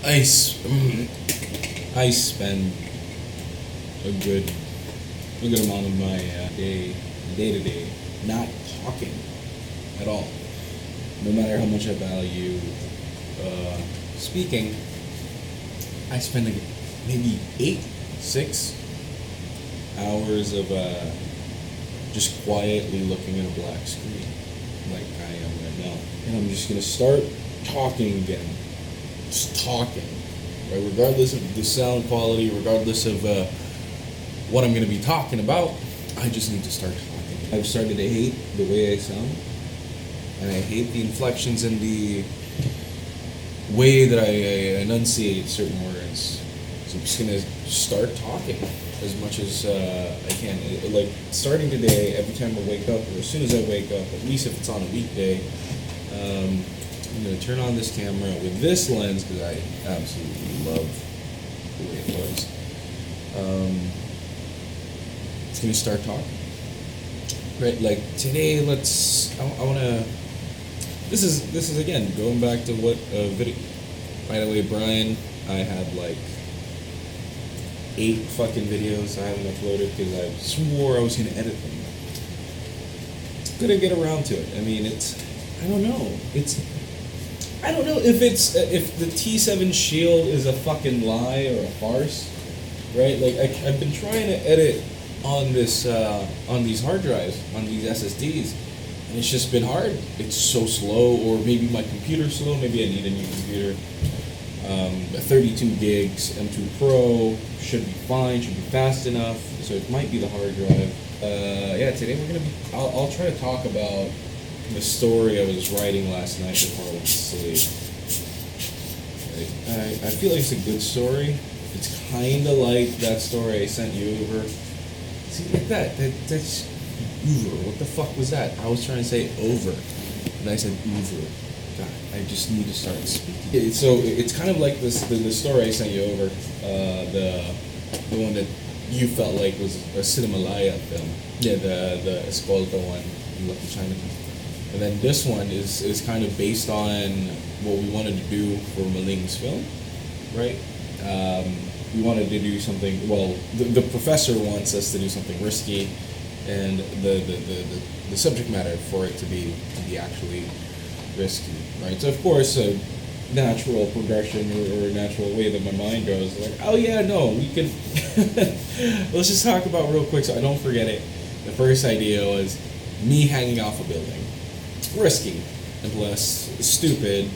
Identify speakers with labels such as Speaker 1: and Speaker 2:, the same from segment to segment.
Speaker 1: I, s- I spend a good amount of my day to day not talking at all. No matter how much I value uh, speaking, I spend like maybe 6 hours of just quietly looking at a black screen, like I am right now, and I'm just gonna start talking again, just talking, right? Regardless of the sound quality, regardless of what I'm gonna be talking about, I just need to start talking. I've started to hate the way I sound, and I hate the inflections and the way that I enunciate certain words. So I'm just gonna start talking as much as I can. Like starting today, every time I wake up, or as soon as I wake up, at least if it's on a weekday, I'm gonna turn on this camera with this lens because I absolutely love the way it looks. It's gonna start talking. Right, like today, I wanna. This is again going back to what video. By the way, Brian, I had like 8 fucking videos I haven't uploaded because I swore I was gonna edit them. Couldn't get around to it. I mean, I don't know. I don't know if the T7 Shield is a fucking lie or a farce, right? Like I've been trying to edit on this on these hard drives, on these SSDs, and it's just been hard. It's so slow, or maybe my computer's slow. Maybe I need a new computer. 32 gigs M2 Pro should be fine. Should be fast enough. So it might be the hard drive. Yeah, today we're gonna be. I'll try to talk about the story I was writing last night before I went to sleep. Right. I feel like it's a good story. It's kind of like that story I sent you over. See, like that's over. What the fuck was that? I was trying to say over, and I said over. God, I just need to start speaking. So it's kind of like this the story I sent you over, the one that you felt like was a Cinemalaya film. Yeah, the Escolta one in Lucky Chinatown. And then this one is kind of based on what we wanted to do for Maling's film, right? We wanted to do something. Well, the professor wants us to do something risky, and the subject matter for it to be actually risky, right? So of course, a natural progression or a natural way that my mind goes, like, oh yeah, no, we can. Let's just talk about real quick so I don't forget it. The first idea was me hanging off a building. Risky, and plus stupid,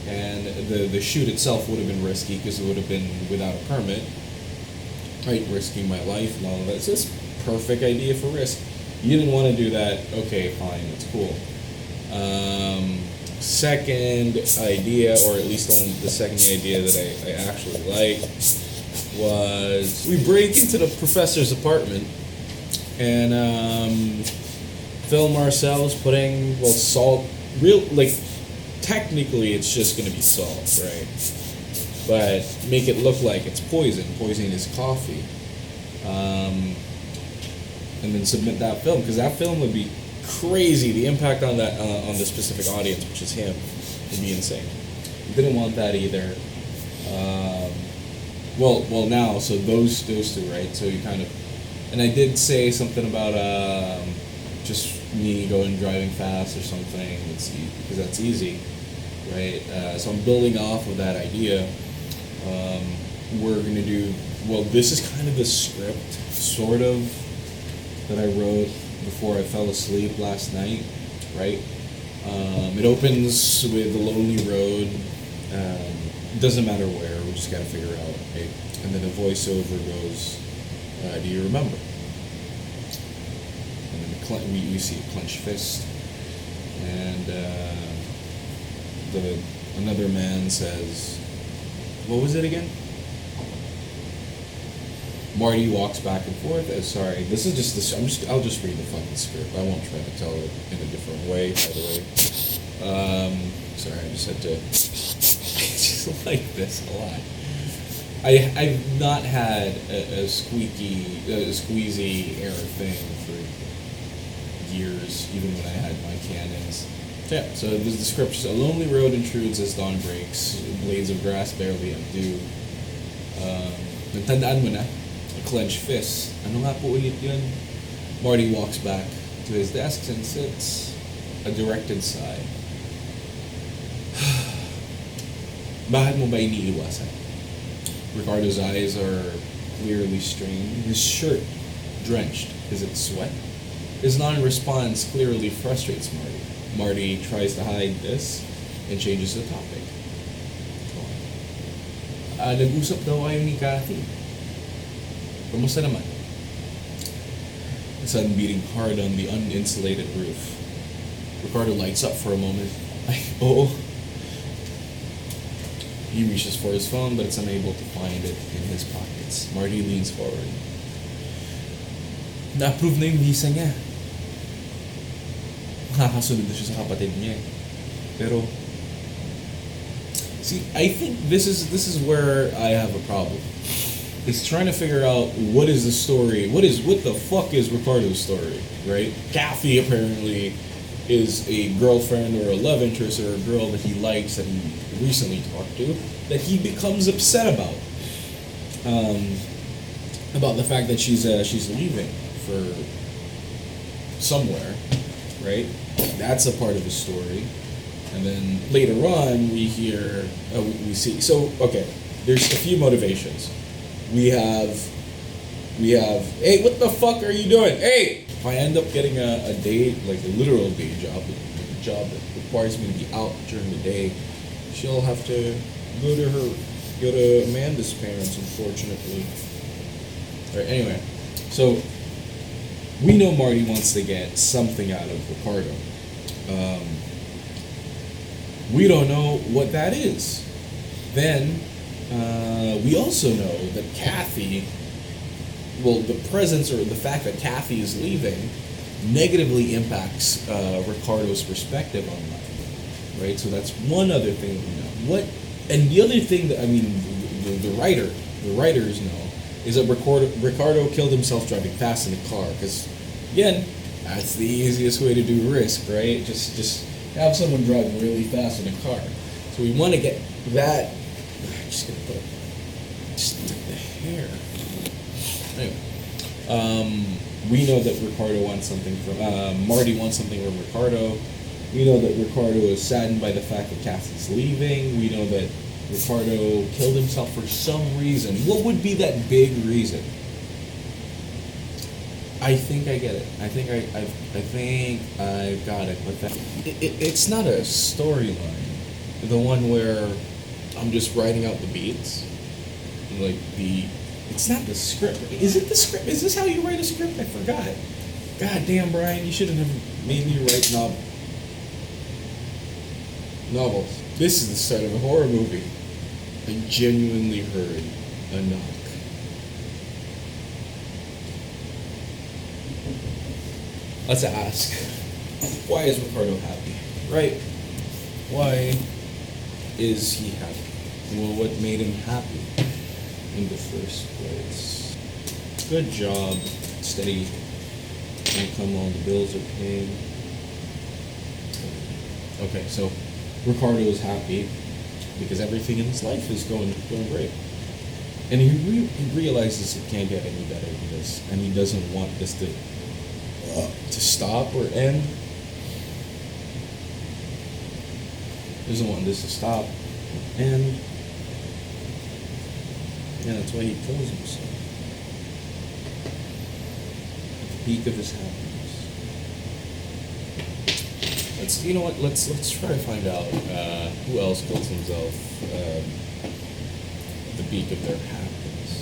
Speaker 1: and the shoot itself would have been risky because it would have been without a permit, right? Risking my life and all of that. It's just perfect idea for risk. You didn't want to do that. Okay, fine, it's cool. Second idea, or at least the second idea that I actually liked, was we break into the professor's apartment and film ourselves putting salt. Technically it's just gonna be salt, right? But make it look like it's poison. Poison is coffee, and then submit that film because that film would be crazy. The impact on that on the specific audience, which is him, would be insane. Didn't want that either. Now so those two, right? So you kind of, and I did say something about just me driving fast or something. Because that's easy, right? So I'm building off of that idea. We're gonna do this is kind of the script, sort of, that I wrote before I fell asleep last night, right? It opens with a lonely road. Doesn't matter where, we just gotta figure out, right? And then the voiceover goes, do you remember? And then we see a clenched fist, and another man says, what was it again? Marty walks back and forth. Sorry, this is just this. I'll just read the fucking script. I won't try to tell it in a different way. By the way, sorry, I just had to. I just like this a lot. I've not had a squeezy era thing for years, even when I had my Canons. Yeah, so the description: a lonely road intrudes as dawn breaks. Blades of grass barely undo. Nagtandaan mo na? A clenched fist. Ano nga po ulit yun? Marty walks back to his desk and sits. A directed sigh. Bakit mo ba iniiwasan? Ricardo's eyes are clearly strained. His shirt drenched. Is it sweat? His non-response clearly frustrates Marty. Marty tries to hide this and changes the topic. Nag-usap daw kayo ni Kathy. Kamusta naman? The sun beating hard on the uninsulated roof. Ricardo lights up for a moment. Oo. He reaches for his phone, but it's unable to find it in his pockets. Marty leans forward. Na-approve na yung visa niya. Makakasunod na siya sa kapatid niya. Pero, see, I think this is where I have a problem. It's trying to figure out what is the story. What the fuck is Ricardo's story, right? Kathy apparently is a girlfriend or a love interest or a girl that he likes that he recently talked to that he becomes upset about the fact that she's leaving for somewhere, right? That's a part of the story. And then later on, we see. So, okay, there's a few motivations. We have, hey, what the fuck are you doing? Hey! If I end up getting a day, like a literal day job, a job that requires me to be out during the day, she'll have to go to Amanda's parents, unfortunately. Alright, anyway. So, we know Marty wants to get something out of Ricardo. We don't know what that is. Then, we also know that Kathy, well, the presence or the fact that Kathy is leaving negatively impacts Ricardo's perspective on life, right? So that's one other thing that we know. And the other thing that, I mean, the writers know, is that Ricardo killed himself driving fast in a car, because, again, that's the easiest way to do risk, right? Just have someone drive really fast in a car. So we want to get that. I'm just gonna put just the hair. Anyway, we know that Ricardo wants something from Marty wants something from Ricardo. We know that Ricardo is saddened by the fact that Kathy's leaving. We know that Ricardo killed himself for some reason. What would be that big reason? I think I get it. I think I've got it. But it's not a storyline. The one where I'm just writing out the beats, it's not the script. Is it the script? Is this how you write a script? I forgot. God damn, Brian, you shouldn't have made me write novels. This is the start of a horror movie. I genuinely heard a knock. Let's ask, why is Ricardo happy? Right? Why is he happy? Well, what made him happy in the first place? Good job, steady income, all the bills are paid. Okay, so Ricardo is happy because everything in his life is going great. And he realizes it can't get any better than this, and he doesn't want this to stop or end. He doesn't want this to stop or end. Yeah, that's why he kills himself. At the peak of his happiness. Let's try to find out who else kills himself at the peak of their happiness.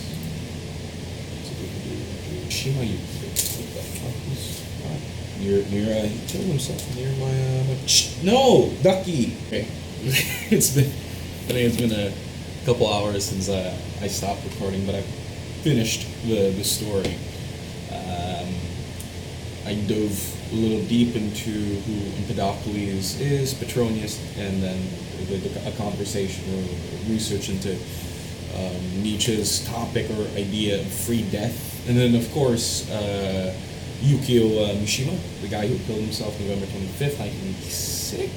Speaker 1: Shima Yuki. What the fuck is he killed himself near my no, Ducky. Okay. I think it's been a couple hours since I stopped recording, but I finished the story. I dove a little deep into who Empedocles is, Petronius, and then a conversation or research into Nietzsche's topic or idea of free death. And then, of course, Yukio Mishima, the guy who killed himself November 25th, 1986.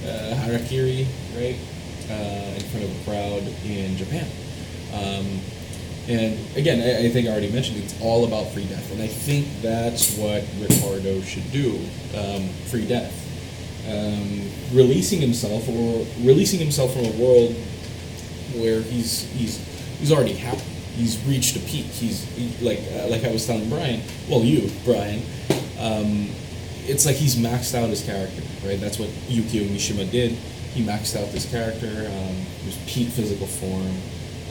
Speaker 1: Harakiri, right? In front of a crowd in Japan. And again, I think I already mentioned it's all about free death, and I think that's what Ricardo should do. Free death, releasing himself from a world where he's already happy. He's reached a peak. Like I was telling Brian. Well, you, Brian. It's like he's maxed out his character, right? That's what Yukio Mishima did. He maxed out this character. He was peak physical form.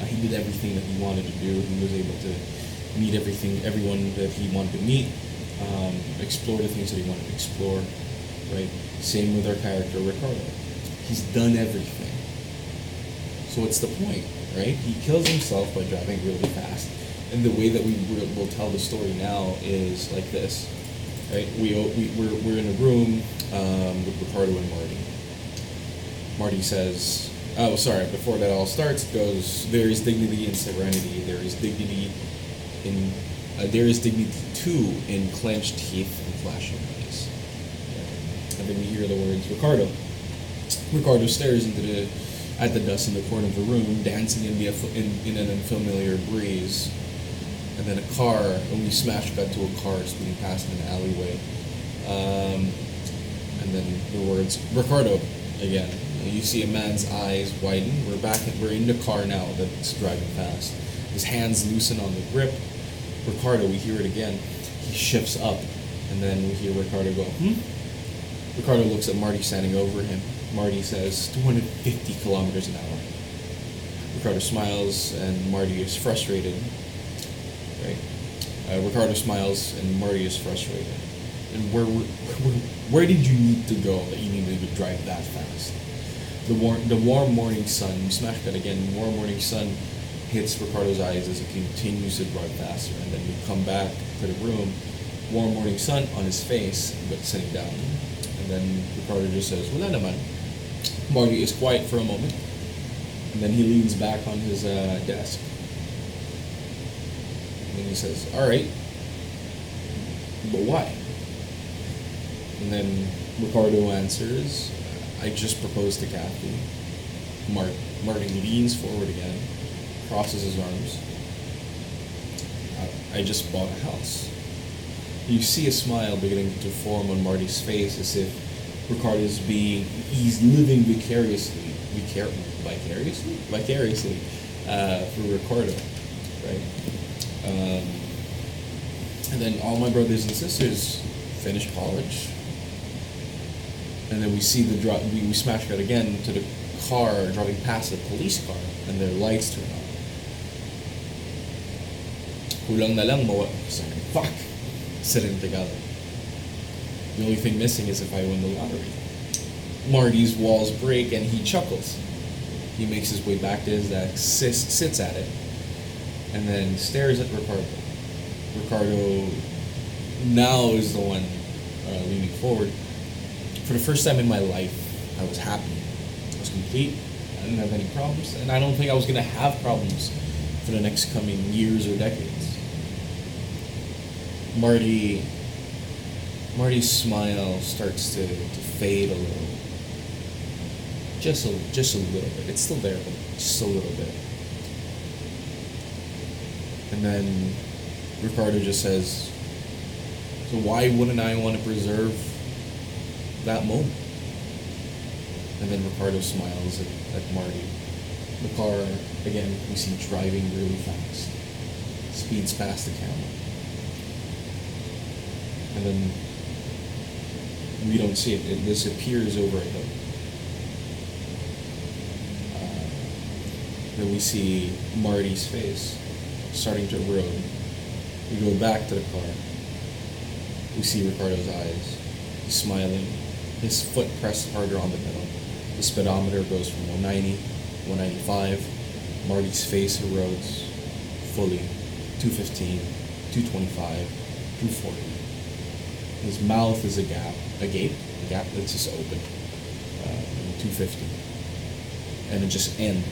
Speaker 1: He did everything that he wanted to do. He was able to meet everyone that he wanted to meet, explore the things that he wanted to explore, right? Same with our character, Ricardo. He's done everything. So what's the point, right? He kills himself by driving really fast. And the way that we will tell the story now is like this, right? We're in a room with Ricardo and Marty. Marty says, oh, sorry, before that all starts, it goes, there is dignity in serenity, there is dignity too in clenched teeth and flashing eyes. And then we hear the words, Ricardo. Ricardo stares at the dust in the corner of the room, dancing in an unfamiliar breeze. And then we smash cut to a car speeding past in an alleyway. And then the words, Ricardo, again. You see a man's eyes widen. We're in the car now that's driving fast. His hands loosen on the grip. Ricardo, we hear it again. He shifts up, and then we hear Ricardo go, Ricardo looks at Marty standing over him. Marty says, 250 kilometers an hour. Ricardo smiles, and Marty is frustrated. Right? Ricardo smiles, and Marty is frustrated. And where did you need to go that you needed to drive that fast? The warm morning sun, we smash that again, the warm morning sun hits Ricardo's eyes as he continues to drive faster, and then we come back to the room, warm morning sun on his face, but sitting down. And then Ricardo just says, wala naman. Marty is quiet for a moment, and then he leans back on his desk. And he says, alright, but why? And then Ricardo answers, I just proposed to Kathy. Martin leans forward again, crosses his arms. I just bought a house. You see a smile beginning to form on Marty's face as if he's living vicariously for Ricardo, right? And then all my brothers and sisters finished college. And then we see we smash cut again to the car driving past the police car, and their lights turn on. Kulang na lang fuck, said in Tagalog. The only thing missing is if I win the lottery. Marty's walls break and he chuckles. He makes his way back to his desk, sits at it, and then stares at Ricardo. Ricardo now is the one leaning forward. For the first time in my life, I was happy. I was complete. I didn't have any problems, and I don't think I was going to have problems for the next coming years or decades. Marty's smile starts to fade a little. Just a little bit. It's still there, but just a little bit. And then Ricardo just says, so why wouldn't I want to preserve that moment? And then Ricardo smiles at Marty. The car, again, we see driving really fast. Speeds past the camera. And then we don't see it. It disappears over a hill. Then we see Marty's face starting to erode. We go back to the car. We see Ricardo's eyes. He's smiling. His foot pressed harder on the pedal. The speedometer goes from 190, 195. Marty's face erodes fully. 215, 225, 240. His mouth is a gape that's just open. 250. And it just ends.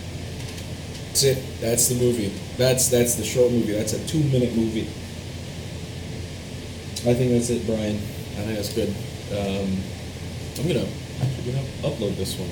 Speaker 1: That's it. That's the movie. That's the short movie. That's a 2-minute movie. I think that's it, Brian. I think that's good. I'm gonna upload this one.